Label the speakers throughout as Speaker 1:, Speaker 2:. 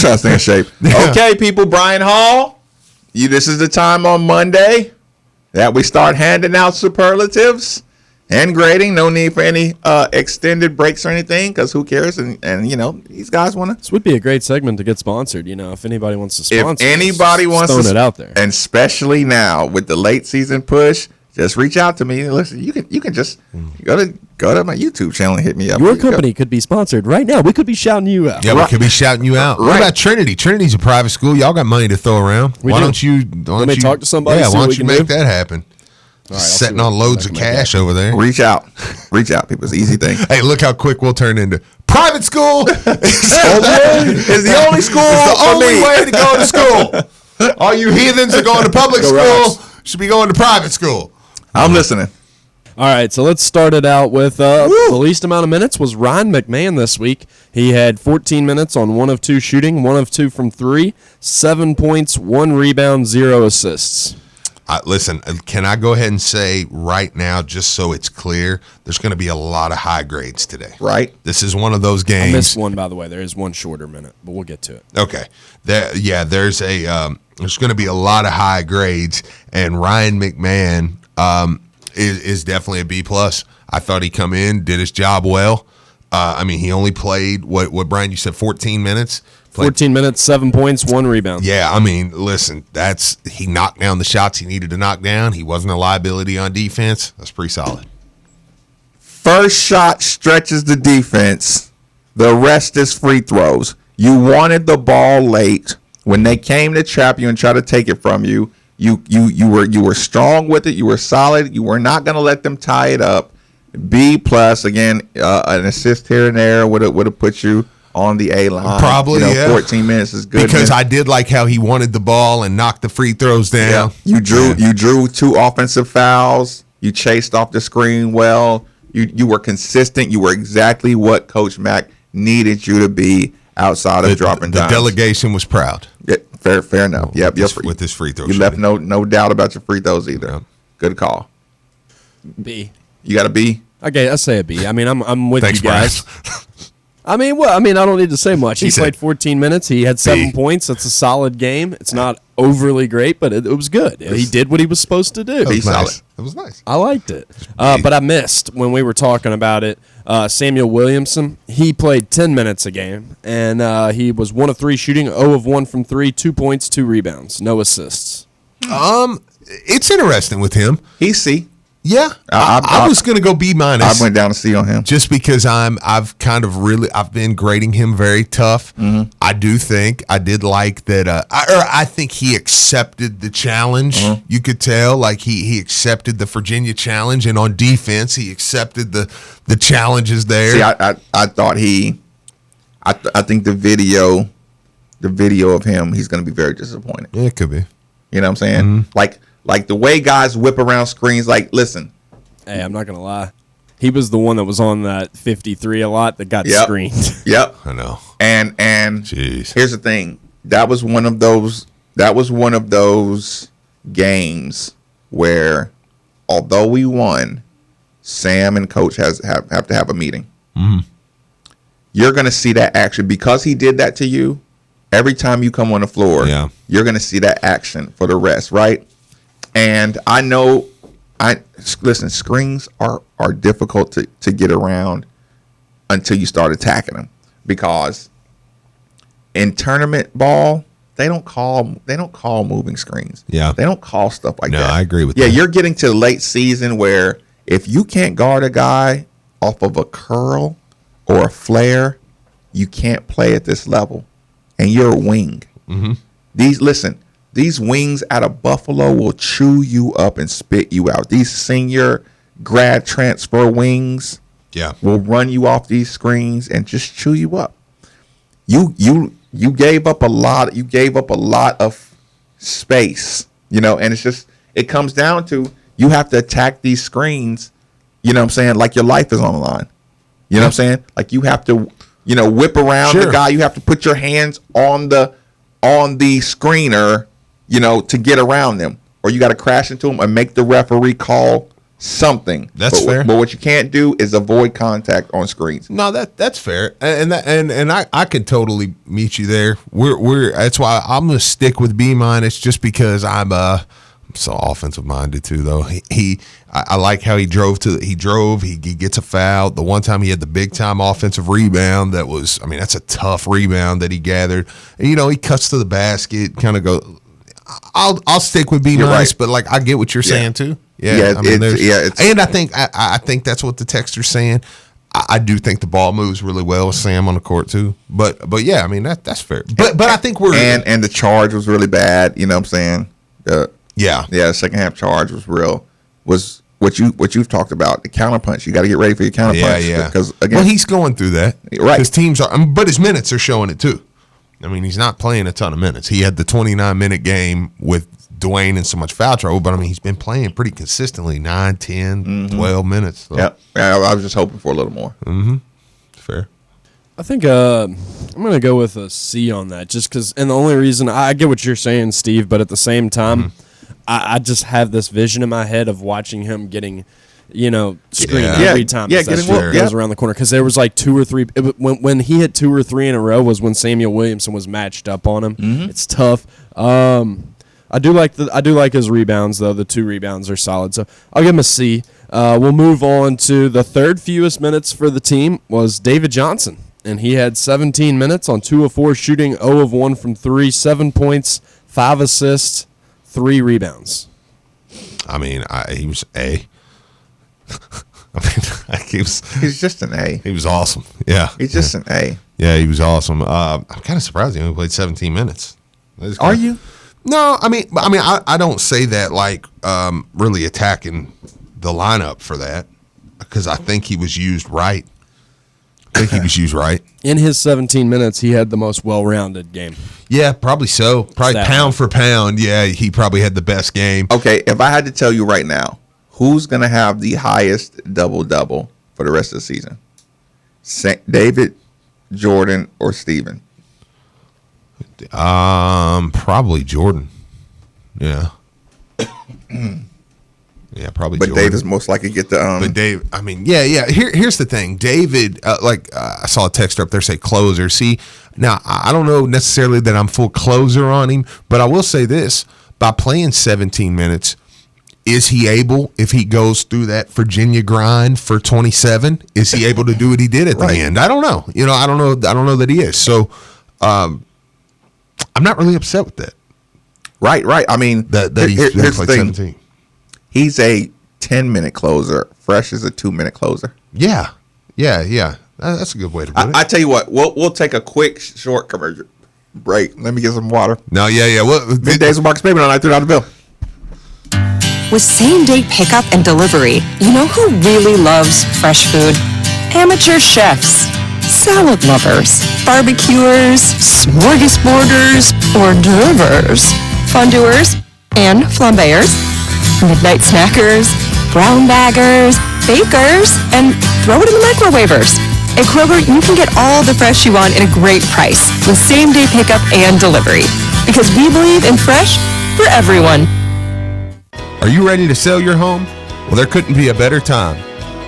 Speaker 1: trying to stay in shape. Okay, people, Brian Hall, this is the time on Monday that we start handing out superlatives and grading. No need for any extended breaks or anything, because who cares? And these guys want to.
Speaker 2: This would be a great segment to get sponsored. If anybody wants to sponsor,
Speaker 1: if anybody wants
Speaker 2: to, it out there,
Speaker 1: and especially now with the late season push, just reach out to me. Listen, you can just go to my YouTube channel and hit me up.
Speaker 2: Your company could be sponsored right now. We could be shouting you out.
Speaker 3: Yeah, we could be shouting you out. What about Trinity? Trinity's a private school. Y'all got money to throw around. Why don't you
Speaker 2: talk to somebody?
Speaker 3: Yeah, why don't you make that happen? Right, setting on loads of cash over there.
Speaker 1: Reach out, people. It's an easy thing.
Speaker 3: Hey, look how quick we'll turn into private school.
Speaker 1: It's the only school.
Speaker 3: It's the only way to go to school. All you heathens are going to public school. Should be going to private school.
Speaker 1: I'm listening.
Speaker 2: All right, so let's start it out with the least amount of minutes was Ryan McMahon this week. He had 14 minutes on 1 of 2 shooting, 1 of 2 from 3, 7 points, 1 rebound, 0 assists.
Speaker 3: Listen, can I go ahead and say right now, just so it's clear, there's going to be a lot of high grades today.
Speaker 1: Right.
Speaker 3: This is one of those games.
Speaker 2: I missed one, by the way. There is one shorter minute, but we'll get to it.
Speaker 3: Okay. There's going to be a lot of high grades, and Ryan McMahon is definitely a B+. I thought he come in, did his job well. He only played, what Brian, you said 14 minutes?
Speaker 2: 14 minutes, 7 points, 1 rebound.
Speaker 3: Yeah, listen, he knocked down the shots he needed to knock down. He wasn't a liability on defense. That's pretty solid.
Speaker 1: First shot stretches the defense. The rest is free throws. You wanted the ball late. When they came to trap you and try to take it from you, you were strong with it. You were solid. You were not going to let them tie it up. B+, again, an assist here and there would have put you on the A line.
Speaker 3: Probably,
Speaker 1: 14 minutes is good.
Speaker 3: Because I did like how he wanted the ball and knocked the free throws down.
Speaker 1: Yeah. You drew 2 offensive fouls. You chased off the screen well. You were consistent. You were exactly what Coach Mack needed you to be outside of dropping dimes.
Speaker 3: The delegation was proud.
Speaker 1: Yeah, fair enough. Yep.
Speaker 3: With this free throw.
Speaker 1: You left no doubt about your free throws either. Yep. Good call.
Speaker 2: B.
Speaker 1: You got a B?
Speaker 2: Okay, I say a B. I'm with
Speaker 3: Thanks,
Speaker 2: you guys. I don't need to say much. He played 14 minutes. He had 7 points. That's a solid game. It's not overly great, but it was good. He did what he was supposed to do.
Speaker 3: That was nice.
Speaker 2: I liked it. But I missed when we were talking about it. Samuel Williamson, he played 10 minutes a game, and he was 1 of 3 shooting, 0 of 1 from 3, 2 points, 2 rebounds, no assists.
Speaker 3: It's interesting with him.
Speaker 1: He's C.
Speaker 3: Yeah, I was going to go B-.
Speaker 1: I went down to C on him.
Speaker 3: Just because I've been grading him very tough. Mm-hmm. I did like that. I think he accepted the challenge. Mm-hmm. You could tell, like he accepted the Virginia challenge, and on defense, he accepted the challenges there.
Speaker 1: See, I thought I think the video of him, he's going to be very disappointed.
Speaker 3: Yeah, it could be.
Speaker 1: You know what I'm saying? Mm-hmm. Like the way guys whip around screens, like, listen.
Speaker 2: Hey, I'm not going to lie. He was the one that was on that 53 a lot that got screened.
Speaker 1: Yep.
Speaker 3: I know.
Speaker 1: And
Speaker 3: Jeez.
Speaker 1: Here's the thing. That was one of those games where, although we won, Sam and Coach have to have a meeting. Mm-hmm. You're going to see that action because he did that to you. Every time you come on the floor, you're going to see that action for the rest, right? And I know, listen, screens are difficult to get around until you start attacking them, because in tournament ball, they don't call moving screens.
Speaker 3: Yeah,
Speaker 1: they don't call stuff like that.
Speaker 3: No, I agree with that.
Speaker 1: Yeah, you're getting to the late season where if you can't guard a guy off of a curl or a flare, you can't play at this level, and you're a wing. Mm-hmm. These wings out of Buffalo will chew you up and spit you out. These senior grad transfer wings will run you off these screens and just chew you up. You gave up a lot. You gave up a lot of space, and it comes down to you have to attack these screens, you know what I'm saying, like your life is on the line. You know what I'm saying? Like you have to, whip around the guy. You have to put your hands on the screener, to get around them, or you got to crash into them and make the referee call something.
Speaker 3: That's fair.
Speaker 1: But what you can't do is avoid contact on screens.
Speaker 3: No, that's fair, and I can totally meet you there. We're that's why I'm gonna stick with B-, just because I'm so offensive minded too. Though I like how he drove. He gets a foul. The one time he had the big time offensive rebound that's a tough rebound that he gathered. And, he cuts to the basket, kind of go. I'll stick with B-,
Speaker 1: right.
Speaker 3: but like I get what you're saying too.
Speaker 1: Yeah,
Speaker 3: and I think that's what the texter's saying. I do think the ball moves really well with Sam on the court too. But yeah, I mean that's fair. But I think we're
Speaker 1: and the charge was really bad. You know what I'm saying? The second half charge was what you've talked about. The counterpunch. You got to get ready for your counterpunch.
Speaker 3: Yeah.
Speaker 1: Because again,
Speaker 3: he's going through that.
Speaker 1: Right.
Speaker 3: His teams are, but his minutes are showing it too. I mean, he's not playing a ton of minutes. He had the 29-minute game with Dwayne and so much foul trouble, but I mean, he's been playing pretty consistently 9, 10, 12 minutes. So.
Speaker 1: Yeah, I was just hoping for a little more.
Speaker 3: Fair.
Speaker 2: I think I'm going to go with a C on that just because, and the only reason, I get what you're saying, Steve, but at the same time, I just have this vision in my head of watching him getting, screened every time that goes around the corner. Because there was like 2 or 3, when he hit 2 or 3 in a row was when Samuel Williamson was matched up on him. It's tough. I do like his rebounds though. The 2 rebounds are solid, so I'll give him a C. We'll move on to the third fewest minutes for the team was David Johnson, and he had 17 minutes on 2 of 4 shooting, 0 of 1 from 3, 7 points, 5 assists, 3 rebounds.
Speaker 3: I mean, he was A.
Speaker 1: He's just an A.
Speaker 3: He was awesome. Yeah,
Speaker 1: he's just an A.
Speaker 3: Yeah, he was awesome. I'm kind of surprised he only played 17 minutes.
Speaker 1: Are you?
Speaker 3: No, I mean, I don't say that like really attacking the lineup for that because I think he was used right.
Speaker 2: In his 17 minutes, he had the most well-rounded game.
Speaker 3: Yeah, probably so. Probably pound for pound. Yeah, he probably had the best game.
Speaker 1: Okay, if I had to tell you right now, who's going to have the highest double-double for the rest of the season? David, Jordan, or Steven?
Speaker 3: Probably Jordan. Yeah. Yeah, probably.
Speaker 1: But
Speaker 3: Jordan.
Speaker 1: David's most likely get the.
Speaker 3: But Dave, I mean, yeah. Here's the thing, David. I saw a texter up there say closer. See, now I don't know necessarily that I'm full closer on him, but I will say this: by playing 17 minutes, is he able? If he goes through that Virginia grind for 27, is he able to do what he did at the end? I don't know. I don't know that he is. So, I'm not really upset with that. Right. I mean, that he's played 17.
Speaker 1: He's a 10-minute closer. Fresh is a 2-minute closer.
Speaker 3: Yeah. That's a good way to put it.
Speaker 1: I tell you what, we'll take a quick, short commercial break. Let me get some water.
Speaker 3: No, yeah.
Speaker 1: Middays with Marcus Baby on $9 bill.
Speaker 4: With same-day pickup and delivery, you know who really loves fresh food? Amateur chefs, salad lovers, barbecuers, smorgasborders, hors d'oeuvres, fondue and flambeers, midnight snackers, brown baggers, bakers, and throw it in the microwavers. At Kroger, you can get all the fresh you want at a great price with same-day pickup and delivery. Because we believe in fresh for everyone.
Speaker 3: Are you ready to sell your home? Well, there couldn't be a better time.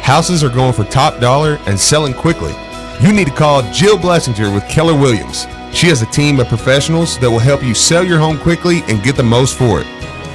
Speaker 3: Houses are going for top dollar and selling quickly. You need to call Jill Blessinger with Keller Williams. She has a team of professionals that will help you sell your home quickly and get the most for it.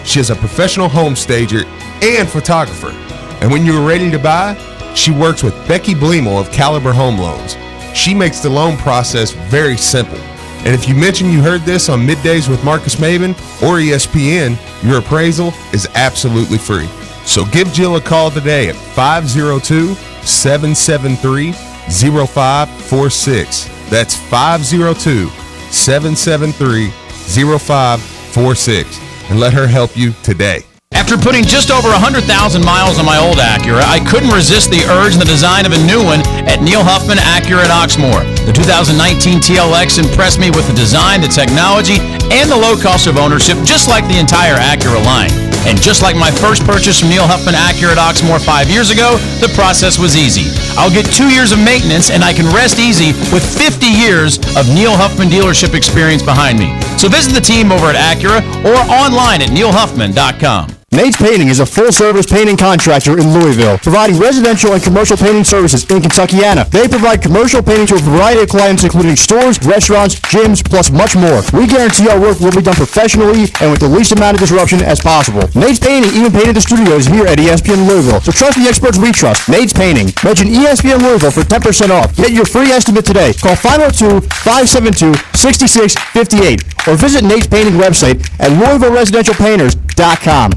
Speaker 3: She is a professional home stager and photographer. And when you're ready to buy, she works with Becky Bleemel of Caliber Home Loans. She makes the loan process very simple. And if you mention you heard this on Middays with Marcus Maven or ESPN, your appraisal is absolutely free. So give Jill a call today at 502-773-0546. That's 502-773-0546. And let her help you today.
Speaker 5: After putting just over 100,000 miles on my old Acura, I couldn't resist the urge and the design of a new one at Neil Huffman Acura in Oxmoor. The 2019 TLX impressed me with the design, the technology, and the low cost of ownership, just like the entire Acura line. And just like my first purchase from Neil Huffman Acura at Oxmoor 5 years ago, the process was easy. I'll get 2 years of maintenance, and I can rest easy with 50 years of Neil Huffman dealership experience behind me. So visit the team over at Acura or online at neilhuffman.com.
Speaker 6: Nate's Painting is a full-service painting contractor in Louisville, providing residential and commercial painting services in Kentuckiana. They provide commercial painting to a variety of clients, including stores, restaurants, gyms, plus much more. We guarantee our work will be done professionally and with the least amount of disruption as possible. Nate's Painting even painted the studios here at ESPN Louisville, so trust the experts we trust. Nate's Painting. Mention ESPN Louisville for 10% off. Get your free estimate today. Call 502-572-6658 or visit Nate's Painting website at LouisvilleResidentialPainters.com.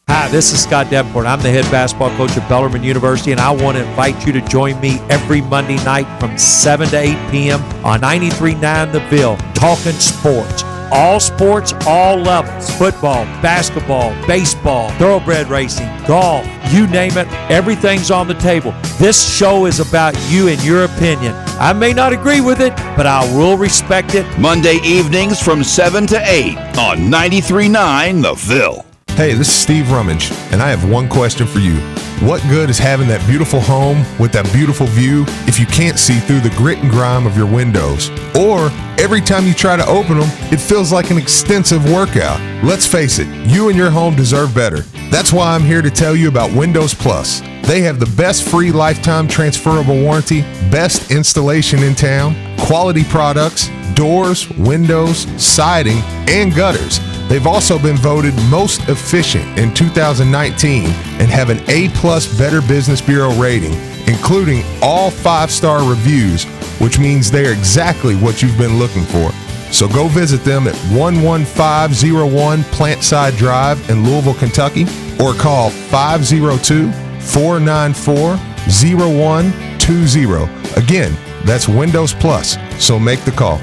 Speaker 7: Hi, this is Scott Davenport. I'm the head basketball coach at Bellarmine University, and I want to invite you to join me every Monday night from 7 to 8 p.m. on 93.9 The Ville, talking sports. All sports, all levels. Football, basketball, baseball, thoroughbred racing, golf, you name it, everything's on the table. This show is about you and your opinion. I may not agree with it, but I will respect it.
Speaker 8: Monday evenings from 7 to 8 on 93.9 The Ville.
Speaker 3: Hey, this is Steve Rummage, and I have one question for you. What good is having that beautiful home with that beautiful view if you can't see through the grit and grime of your windows? Or every time you try to open them, it feels like an extensive workout. Let's face it, you and your home deserve better. That's why I'm here to tell you about Windows Plus. They have the best free lifetime transferable warranty, best installation in town, quality products, doors, windows, siding, and gutters. They've also been voted most efficient in 2019 and have an A+ Better Business Bureau rating, including all 5-star reviews, which means they're exactly what you've been looking for. So go visit them at 11501 Plantside Drive in Louisville, Kentucky, or call 502-494-0120. Again, that's Windows Plus, so make the call.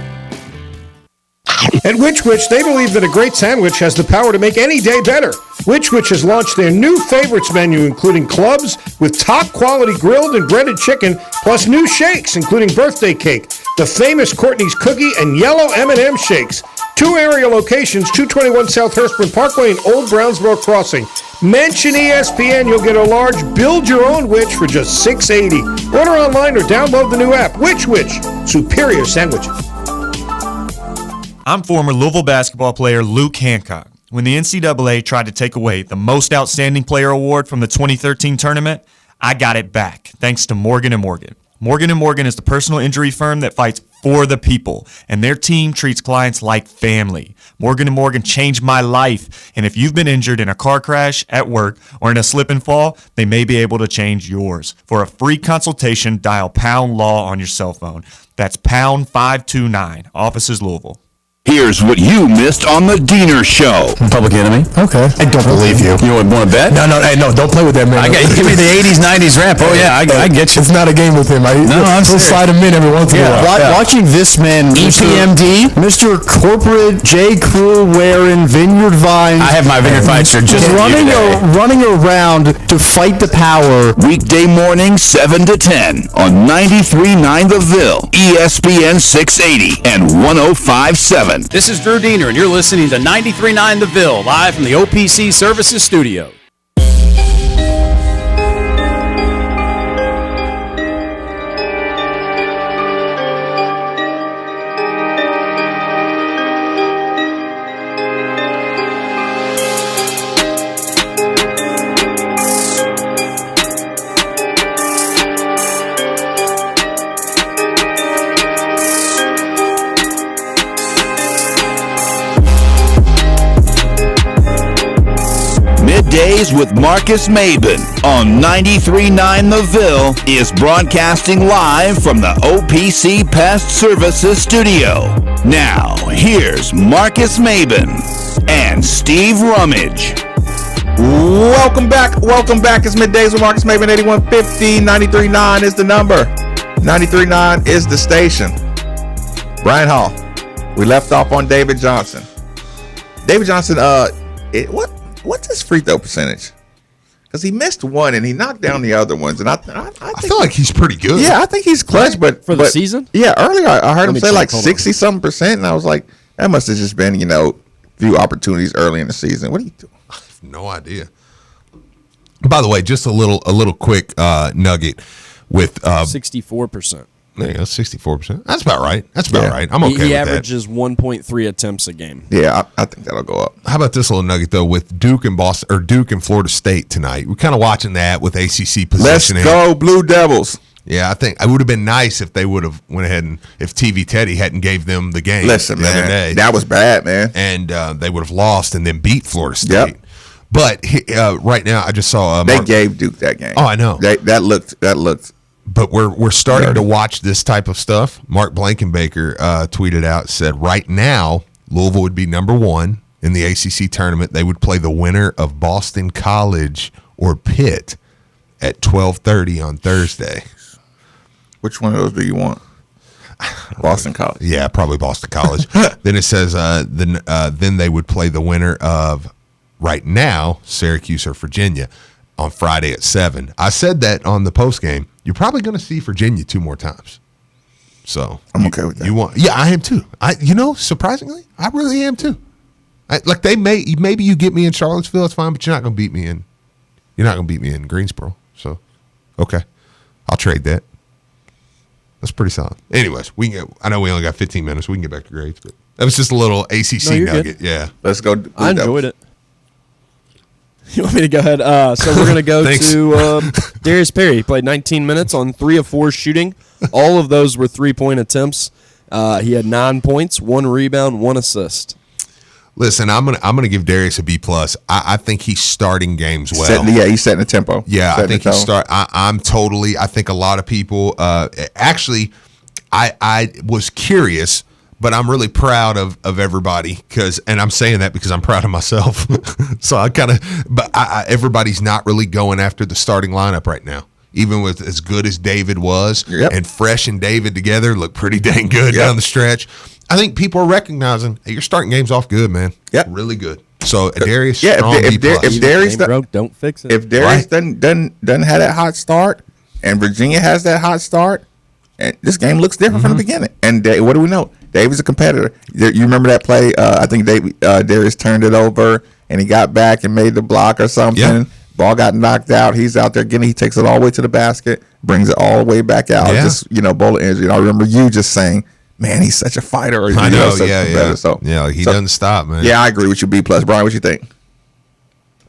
Speaker 9: At Which, they believe that a great sandwich has the power to make any day better. Which has launched their new favorites menu, including clubs with top quality grilled and breaded chicken, plus new shakes, including birthday cake, the famous Courtney's cookie, and yellow M&M shakes. 2 area locations, 221 South Hurstburn Parkway and Old Brownsboro Crossing. Mention ESPN, you'll get a large build-your-own Which for just $6.80. Order online or download the new app. Which, superior sandwiches.
Speaker 10: I'm former Louisville basketball player Luke Hancock. When the NCAA tried to take away the Most Outstanding Player Award from the 2013 tournament, I got it back, thanks to Morgan & Morgan. Morgan & Morgan is the personal injury firm that fights for the people, and their team treats clients like family. Morgan & Morgan changed my life, and if you've been injured in a car crash, at work, or in a slip and fall, they may be able to change yours. For a free consultation, dial #LAW on your cell phone. That's #529, offices Louisville.
Speaker 8: Here's what you missed on the Diener Show.
Speaker 6: Public Enemy? Okay. I don't believe you.
Speaker 8: You want to bet?
Speaker 6: No, don't play with that, man.
Speaker 5: Give me the 80s, 90s rap. Oh, yeah, I get you.
Speaker 6: It's not a game with him.
Speaker 5: I'm serious.
Speaker 6: Slide him in every once in a while. Watching this man,
Speaker 5: EPMD?
Speaker 6: Mr. Corporate J. Crew wearing Vineyard Vines.
Speaker 5: I have my Vineyard Vines shirt just
Speaker 6: running around to fight the power.
Speaker 8: Weekday morning, 7 to 10 on 93.9 The Ville, ESPN 680 and 105.7.
Speaker 5: This is Drew Diener, and you're listening to 93.9 The Ville, live from the OPC Services Studio.
Speaker 8: Middays with Marcus Maben on 93.9 The Ville is broadcasting live from the OPC Pest Services Studio. Now, here's Marcus Maben and Steve Rummage.
Speaker 1: Welcome back. It's Middays with Marcus Maben, 8150. 93.9 is the number. 93.9 is the station. Brian Hall. We left off on David Johnson. David Johnson, what's his free throw percentage? Because he missed one and he knocked down the other ones, and I
Speaker 3: feel like he's pretty good.
Speaker 1: Yeah, I think he's clutch, but
Speaker 2: for the season.
Speaker 1: Yeah, earlier I heard him say like 60-something%, and I was like, that must have just been few opportunities early in the season. What are you doing?
Speaker 3: I have no idea. By the way, just a little quick nugget with
Speaker 2: 64%.
Speaker 3: There you go, 64%. That's about right. Right. I'm okay with that.
Speaker 2: He averages 1.3 attempts a game.
Speaker 1: Yeah, I think that'll go up.
Speaker 3: How about this little nugget though with Duke and Boston or Duke and Florida State tonight? We're kind of watching that with ACC positioning.
Speaker 1: Let's go Blue Devils.
Speaker 3: Yeah, I think it would have been nice if they would have went ahead and if TV Teddy hadn't gave them the game.
Speaker 1: Listen,
Speaker 3: the other day.
Speaker 1: that was bad, man.
Speaker 3: And they would have lost and then beat Florida State.
Speaker 1: Yep.
Speaker 3: But right now, I just saw
Speaker 1: they gave Duke that game.
Speaker 3: Oh, I know.
Speaker 1: That looked.
Speaker 3: But we're starting to watch this type of stuff. Mark Blankenbaker tweeted out, said right now Louisville would be number 1 in the ACC tournament. They would play the winner of Boston College or Pitt at 12:30 on Thursday.
Speaker 1: Which one of those do you want? Boston College.
Speaker 3: Yeah, probably Boston College. Then it says then they would play the winner of right now Syracuse or Virginia on Friday at 7. I said that on the post game. You're probably going to see Virginia 2 more times. So
Speaker 1: I'm okay with that.
Speaker 3: Yeah, I am too. Surprisingly, I really am too. Maybe you get me in Charlottesville, it's fine, but you're not going to beat me in Greensboro. So, okay, I'll trade that. That's pretty solid. Anyways, I know we only got 15 minutes. We can get back to grades, but that was just a little ACC nugget. Good. Yeah,
Speaker 1: let's go.
Speaker 2: I enjoyed it. You want me to go ahead? So we're going to go to Darius Perry. He played 19 minutes on 3 of 4 shooting. All of those were 3-point attempts. He had 9 points, 1 rebound, 1 assist.
Speaker 3: Listen, I'm gonna give Darius a B+. I think he's starting games well.
Speaker 1: He's setting the tempo.
Speaker 3: Yeah, I think he's start. I think a lot of people. Actually, I was curious. But I'm really proud of everybody and I'm saying that because I'm proud of myself. So everybody's not really going after the starting lineup right now. Even with as good as David was, and Fresh and David together look pretty dang good down the stretch. I think people are recognizing, hey, you're starting games off good, man.
Speaker 1: Yep.
Speaker 3: Really good. So Darius,
Speaker 1: if Darius
Speaker 2: broke, don't fix it.
Speaker 1: If Darius doesn't have that hot start, and Virginia has that hot start, and this game looks different from the beginning. And what do we know? David's a competitor. You remember that play? I think Darius turned it over, and he got back and made the block or something.
Speaker 3: Yeah.
Speaker 1: Ball got knocked out. He's out there again. He takes it all the way to the basket, brings it all the way back out.
Speaker 3: Yeah.
Speaker 1: Just bowl of energy. And I remember you just saying, "Man, he's such a fighter." Or,
Speaker 3: I know.
Speaker 1: Such a competitor. So
Speaker 3: he doesn't stop, man.
Speaker 1: Yeah, I agree with you. B+. Brian, what you think?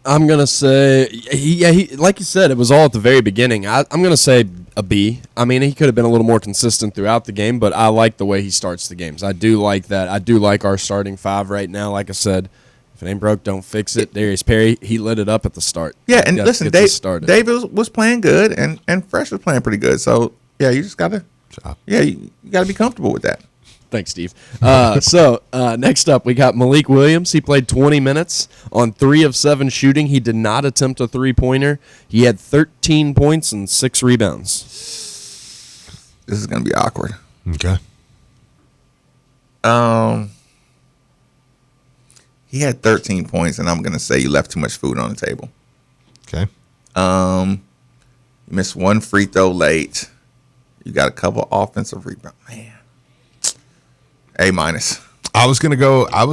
Speaker 2: I'm gonna say he like you said, it was all at the very beginning. I'm gonna say a B. I mean, he could have been a little more consistent throughout the game, but I like the way he starts the games. I do like that. I do like our starting 5 right now. Like I said, if it ain't broke, don't fix it. Darius Perry, he lit it up at the start.
Speaker 1: Yeah, and listen, David was playing good, and Fresh was playing pretty good. So yeah, you just gotta you gotta be comfortable with that.
Speaker 2: Thanks, Steve. Next up, we got Malik Williams. He played 20 minutes on 3 of 7 shooting. He did not attempt a 3-pointer. He had 13 points and 6 rebounds.
Speaker 1: This is going to be awkward.
Speaker 3: Okay.
Speaker 1: He had 13 points, and I'm going to say you left too much food on the table.
Speaker 3: Okay.
Speaker 1: You missed 1 free throw late. You got a couple offensive rebounds. Man. A-.
Speaker 3: I was gonna go A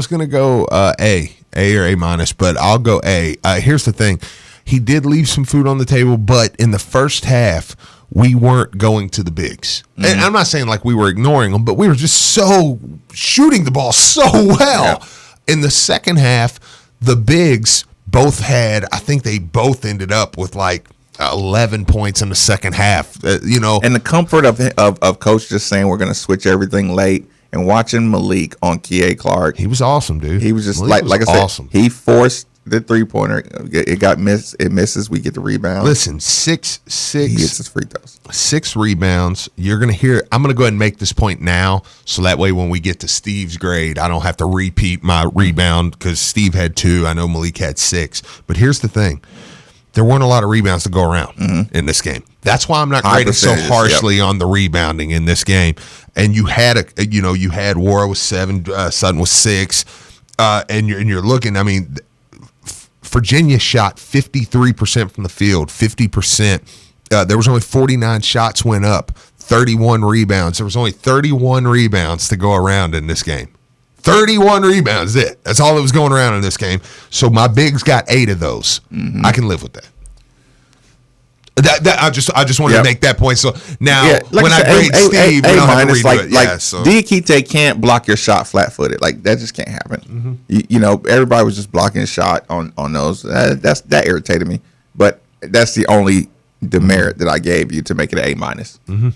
Speaker 3: or A-, but I'll go A. Here's the thing: he did leave some food on the table, but in the first half, we weren't going to the bigs. Mm-hmm. And I'm not saying like we were ignoring them, but we were just so shooting the ball so well. Yeah. In the second half, the bigs both had. I think they both ended up with like 11 points in the second half. And
Speaker 1: the comfort of coach just saying we're going to switch everything late. And watching Malik on Kie Clark,
Speaker 3: he was awesome, dude.
Speaker 1: He was just like I said, awesome. He forced the 3-pointer. It got missed. It misses. We get the rebound.
Speaker 3: Listen, 6. He
Speaker 1: gets his free throws.
Speaker 3: 6 rebounds. You're gonna hear. I'm gonna go ahead and make this point now, so that way when we get to Steve's grade, I don't have to repeat my rebound because Steve had 2. I know Malik had 6. But here's the thing: there weren't a lot of rebounds to go around in this game. That's why I'm not grading so harshly on the rebounding in this game. And you had Wara with 7, Sutton with 6, and you're looking. I mean, Virginia shot 53% from the field, 50%. There was only 49 shots went up, 31 rebounds. There was only 31 rebounds to go around in this game. 31 rebounds. That's all that was going around in this game. So my bigs got 8 of those. Mm-hmm. I can live with that. I just wanted to make that point. So now,
Speaker 1: like
Speaker 3: when I grade Steve, we don't have to redo it.
Speaker 1: Like Diakite can't block your shot flat-footed. Like that just can't happen. You know, everybody was just blocking his shot on those. That irritated me. But that's the only demerit that I gave you to make it an A-.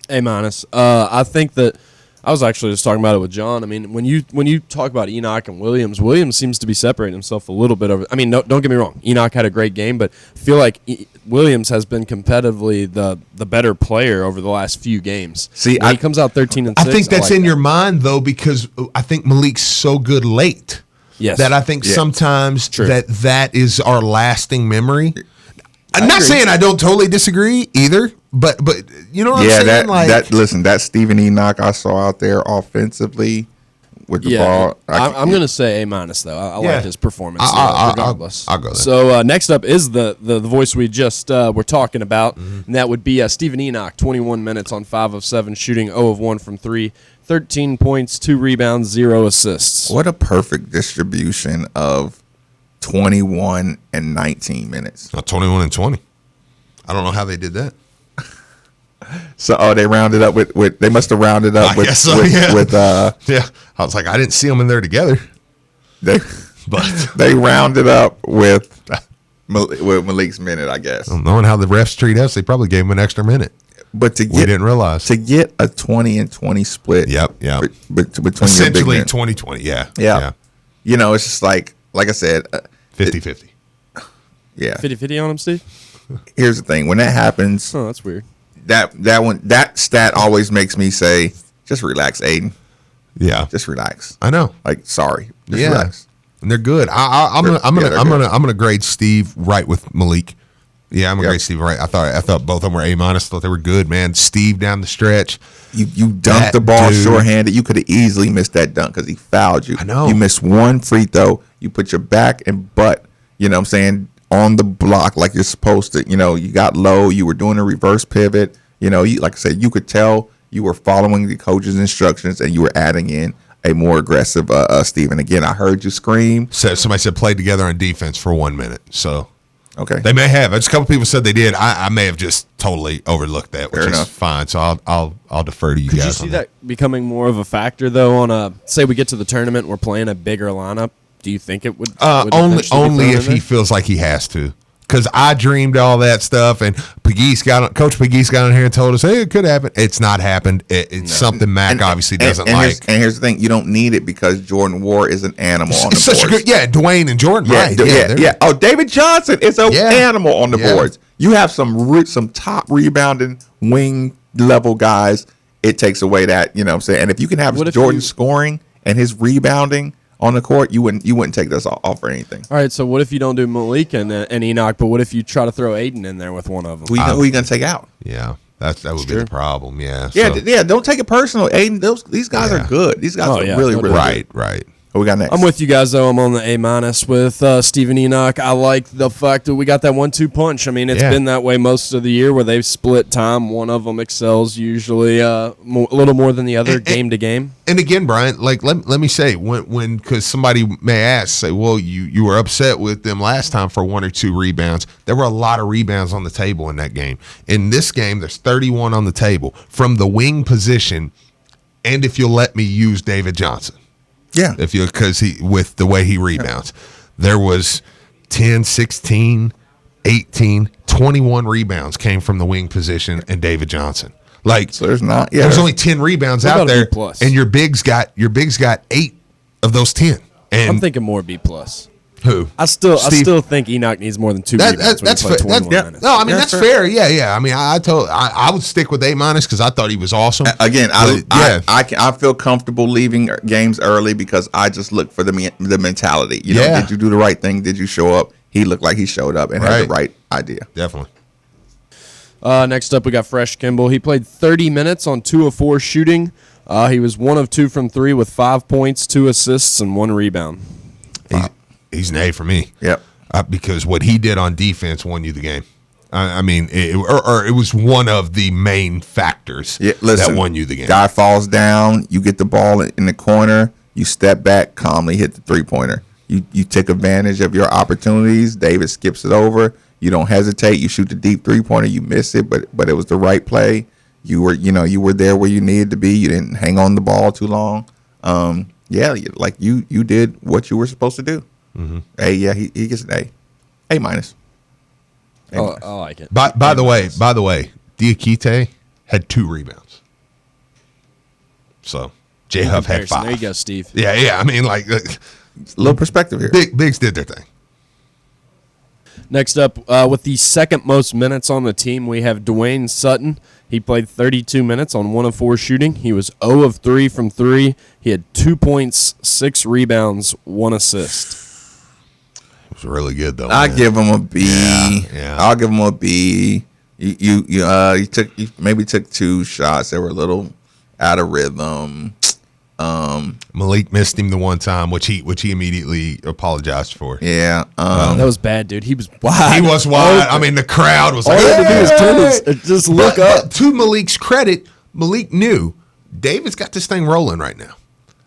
Speaker 2: A-. I think that I was actually just talking about it with John. I mean, when you talk about Enoch and Williams seems to be separating himself a little bit over. I mean, don't get me wrong. Enoch had a great game, but I feel like Williams has been competitively the better player over the last few games.
Speaker 1: See,
Speaker 2: he comes out 13 and 6.
Speaker 3: I think that's in your mind though, because I think Malik's so good late.
Speaker 2: Yes.
Speaker 3: That I think sometimes that is our lasting memory. I'm not saying I don't totally disagree either, but you know what I'm saying?
Speaker 1: That Stephen Enoch I saw out there offensively with the ball.
Speaker 2: I'm going to say A- though. I like his performance regardless.
Speaker 3: I'll go there.
Speaker 2: So next up is the voice we just were talking about, and that would be Stephen Enoch, 21 minutes on 5 of 7 shooting, 0 of 1 from 3, 13 points, 2 rebounds, 0 assists.
Speaker 1: What a perfect distribution of 21 and 19 minutes.
Speaker 3: 21 and 20. I don't know how they did that.
Speaker 1: So they rounded up with they must have rounded up with
Speaker 3: yeah. I was like, I didn't see them in there together.
Speaker 1: They rounded up with Malik's minute, I guess.
Speaker 3: Well, knowing how the refs treat us, they probably gave him an extra minute.
Speaker 1: But we didn't realize to get a 20 and 20 split. Between
Speaker 3: essentially 20-20. Yeah.
Speaker 1: You know, it's just like I said,
Speaker 3: 50-50.
Speaker 1: Yeah,
Speaker 2: 50-50 on him, Steve.
Speaker 1: Here's the thing: when that happens,
Speaker 2: oh, that's weird.
Speaker 1: That stat always makes me say, just relax, Aiden.
Speaker 3: Yeah,
Speaker 1: just relax.
Speaker 3: I know.
Speaker 1: Like, sorry, just relax.
Speaker 3: And they're good. I'm gonna grade Steve right with Malik. Yeah, I'm gonna grade Steve right. I thought both of them were A-. Thought they were good, man. Steve down the stretch.
Speaker 1: You dunked the ball shorthanded. You could have easily missed that dunk because he fouled you.
Speaker 3: I know.
Speaker 1: You missed one free throw. You put your back and butt, you know what I'm saying, on the block like you're supposed to. You know, you got low. You were doing a reverse pivot. You know, like I said, you could tell you were following the coach's instructions and you were adding in a more aggressive Steven. Again, I heard you scream.
Speaker 3: So somebody said played together on defense for 1 minute. So
Speaker 1: okay,
Speaker 3: they may have. Just a couple people said they did. I may have just totally overlooked that, which is fine. So I'll defer to you guys.
Speaker 2: Could you see that becoming more of a factor though? On say we get to the tournament, we're playing a bigger lineup. Do you think it would
Speaker 3: only if he feels like he has to? Because I dreamed all that stuff, and Coach Pegues got on here and told us, hey, it could happen. It's not happened. It's something Mac obviously doesn't like.
Speaker 1: And here's the thing: you don't need it because Jordan Ward is an animal on the
Speaker 3: such
Speaker 1: boards.
Speaker 3: Dwayne and Jordan, right?
Speaker 1: Yeah. Oh, David Johnson is an animal on the boards. You have some top rebounding wing level guys. It takes away that, you know what I'm saying. And if you can have Jordan scoring and his rebounding on the court, you wouldn't take this off for anything.
Speaker 2: All right, so what if you don't do Malik and Enoch, but what if you try to throw Aiden in there with one of them?
Speaker 1: Who are you going to take out?
Speaker 3: Yeah, that would be the problem. Yeah.
Speaker 1: Yeah. Don't take it personal, Aiden. These guys are good. These guys are really good.
Speaker 3: Right.
Speaker 1: What we got next?
Speaker 2: I'm with you guys, though. I'm on the A- with Stephen Enoch. I like the fact that we got that 1-2 punch. I mean, it's been that way most of the year where they've split time. One of them excels usually a little more than the other game to game.
Speaker 3: And again, Brian, like let me say, when because somebody may ask, say, well, you were upset with them last time for 1 or 2 rebounds. There were a lot of rebounds on the table in that game. In this game, there's 31 on the table from the wing position, and if you'll let me use David Johnson.
Speaker 1: Yeah.
Speaker 3: Because with the way he rebounds, there was 10, 16, 18, 21 rebounds came from the wing position and David Johnson. Like,
Speaker 1: so there's
Speaker 3: only 10 rebounds out there, and your bigs got 8 of those 10. And
Speaker 2: I'm thinking more B+.
Speaker 3: Who?
Speaker 2: I still think Enoch needs more than 2 rebounds.
Speaker 3: That's fair. No, I mean that's fair. Yeah. I mean, I would stick with A- because I thought he was awesome.
Speaker 1: Again, I feel comfortable leaving games early because I just look for the mentality. You know, did you do the right thing? Did you show up? He looked like he showed up and had the right idea.
Speaker 3: Definitely.
Speaker 2: Next up, we got Fresh Kimball. He played 30 minutes on 2 of 4 shooting. He was 1 of 2 from 3 with 5 points, 2 assists, and 1 rebound.
Speaker 3: He's an A for me.
Speaker 1: Yep.
Speaker 3: Because what he did on defense won you the game. I mean, it was one of the main factors that won you the game.
Speaker 1: Guy falls down, you get the ball in the corner, you step back, calmly hit the 3-pointer. You take advantage of your opportunities. David skips it over. You don't hesitate. You shoot the deep 3-pointer. You miss it, but it was the right play. You were there where you needed to be. You didn't hang on the ball too long. Like you did what you were supposed to do. Mm-hmm. He gets an A minus.
Speaker 2: I like it.
Speaker 3: By the way, Diakite had 2 rebounds. So J Huff had 5.
Speaker 2: There you go, Steve.
Speaker 3: Yeah. I mean, like
Speaker 1: a little perspective here.
Speaker 3: Bigs did their thing.
Speaker 2: Next up, with the second most minutes on the team, we have Dwayne Sutton. He played 32 minutes on 1 of 4 shooting. He was 0 of 3 from 3. He had 2 points, 6 rebounds, 1 assist.
Speaker 3: It was really good though.
Speaker 1: I give him a B.
Speaker 3: Yeah.
Speaker 1: I'll give him a B. You maybe took 2 shots that were a little out of rhythm.
Speaker 3: Malik missed him the one time, which he immediately apologized for.
Speaker 1: Yeah,
Speaker 2: that was bad, dude. He was wide.
Speaker 3: He was wide. I mean, the crowd was like,
Speaker 2: all he had to do was turn just look up.
Speaker 3: But to Malik's credit, Malik knew David's got this thing rolling right now.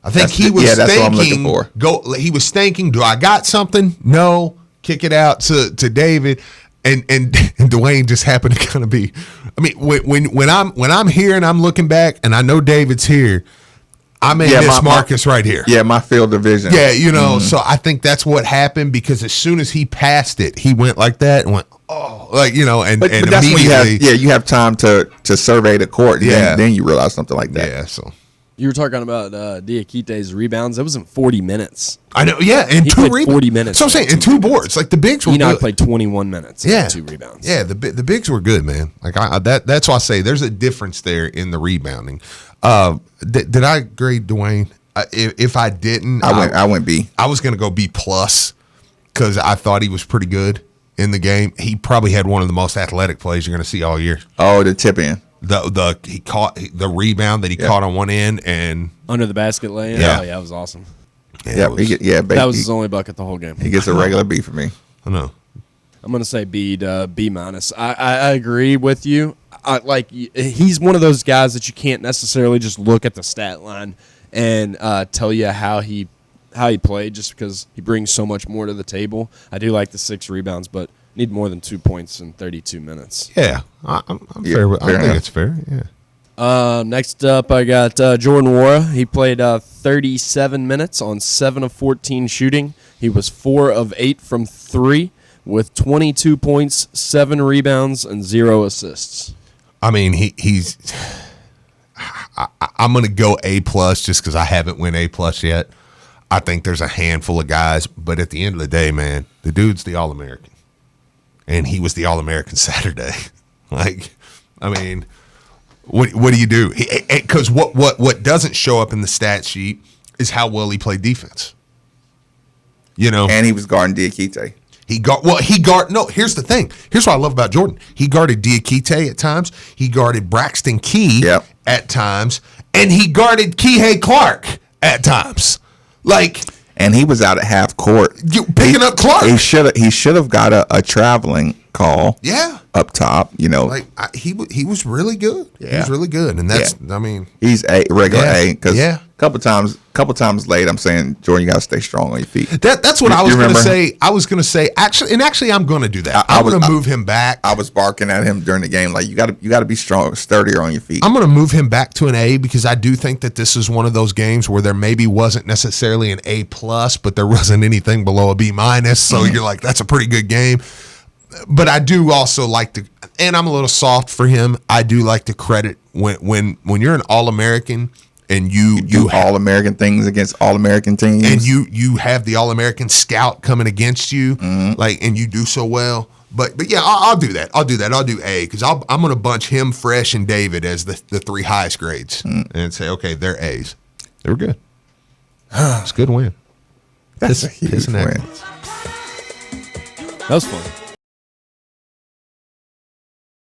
Speaker 3: I think he was
Speaker 1: that's what I'm looking for.
Speaker 3: He was thinking, do I got something? No. Kick it out to David. And Dwayne just happened to kind of be. I mean, when I'm here and I'm looking back and I know David's here, I'm in this Marcus right here.
Speaker 1: Yeah, my field of vision.
Speaker 3: Yeah, so I think that's what happened because as soon as he passed it, he went like that and went, oh, like, and
Speaker 1: but
Speaker 3: and
Speaker 1: that's
Speaker 3: immediately.
Speaker 1: when you have time to survey the court. Then you realize something like that.
Speaker 3: Yeah, so.
Speaker 2: You were talking about Diakite's rebounds. That was in 40 minutes.
Speaker 3: I know, yeah, and
Speaker 2: he
Speaker 3: 2
Speaker 2: played
Speaker 3: rebounds.
Speaker 2: 40 minutes.
Speaker 3: So I'm saying, and 2 boards. Like the bigs were
Speaker 2: Enoch
Speaker 3: good.
Speaker 2: played 21 minutes. And 2 rebounds.
Speaker 3: Yeah, the bigs were good, man. Like that's why I say there's a difference there in the rebounding. Did I grade Dwayne? If I didn't,
Speaker 1: I went B.
Speaker 3: I was going to go B+ because I thought he was pretty good in the game. He probably had one of the most athletic plays you're going to see all year.
Speaker 1: Oh, the tip in.
Speaker 3: He caught the rebound that he caught on one end and
Speaker 2: under the basket lay-in.
Speaker 3: Yeah.
Speaker 2: Oh, yeah, it was awesome.
Speaker 1: That
Speaker 2: was his only bucket the whole game.
Speaker 1: He gets a regular B for me.
Speaker 3: I know.
Speaker 2: I'm going to say B to B-. I agree with you. He's one of those guys that you can't necessarily just look at the stat line and tell you how he played just because he brings so much more to the table. I do like the 6 rebounds, but need more than 2 points in 32 minutes.
Speaker 3: Yeah, I'm fair. I think it's fair. Yeah.
Speaker 2: Next up, I got Jordan Wara. He played 37 minutes on 7 of 14 shooting. He was 4 of 8 from 3 with 22 points, 7 rebounds, and 0 assists.
Speaker 3: I mean, he's. I'm going to go A+ just because I haven't went A+ yet. I think there's a handful of guys, but at the end of the day, man, the dude's the All-American. And he was the All-American Saturday. Like, I mean, what do you do? Because what doesn't show up in the stat sheet is how well he played defense.
Speaker 1: And he was guarding Diakite.
Speaker 3: Here's the thing. Here's what I love about Jordan. He guarded Diakite at times. He guarded Braxton Key at times. And he guarded Kihei Clark at times.
Speaker 1: And he was out at half court
Speaker 3: picking up Clark.
Speaker 1: He should have got a traveling call.
Speaker 3: Yeah,
Speaker 1: up top.
Speaker 3: He was really good. Yeah, he was really good, and that's I mean
Speaker 1: he's a regular A because couple times late. I'm saying Jordan, you got to stay strong on your feet.
Speaker 3: That's what I was going to say. I was going to say actually I'm going to do that. I'm going to move him back.
Speaker 1: I was barking at him during the game like you got to be strong, sturdier on your feet.
Speaker 3: I'm going to move him back to an A because I do think that this is one of those games where there maybe wasn't necessarily an A+, but there wasn't anything below a B-. So you're like, that's a pretty good game. But I do also like to, and I'm a little soft for him. I do like to credit when you're an All-American. And you
Speaker 1: do All-American things against All-American teams,
Speaker 3: and you have the All-American scout coming against you, and you do so well. But yeah, I'll do that. I'll do A because I'm going to bunch him, Fresh, and David as the 3 highest grades, and say, okay, they're A's. They were good. It's a good win.
Speaker 1: That's a huge win.
Speaker 2: That was fun.